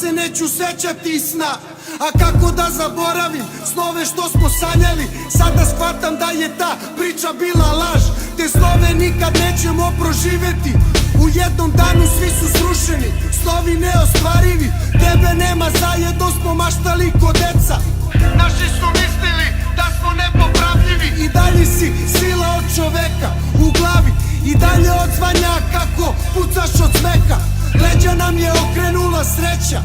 se neću sećati sna. A kako da zaboravim snove što smo sanjali? Sada shvatam da je ta priča bila laž. Te snove nikad nećemo proživeti. U jednom danu svi su srušeni, snovi neostvarivi. Tebe nema, zajedno smo maštali ko deca. Naši su mislili da smo nepopravljivi. I dalje si sila od čoveka u glavi, i dalje odzvanja kako pucaš od smeka. Leđa nam je okrenula sreća,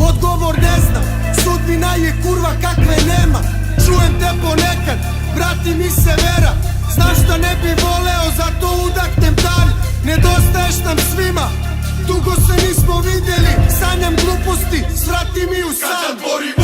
odgovor ne znam, sudbina je kurva kakve nema. Čujem te ponekad, vrati mi se vera. Znam šta ne bi voleo, zato udahnem dan. Nedostaješ nam svima, dugo se nismo vidjeli. Sanjam gluposti, svrati mi u san.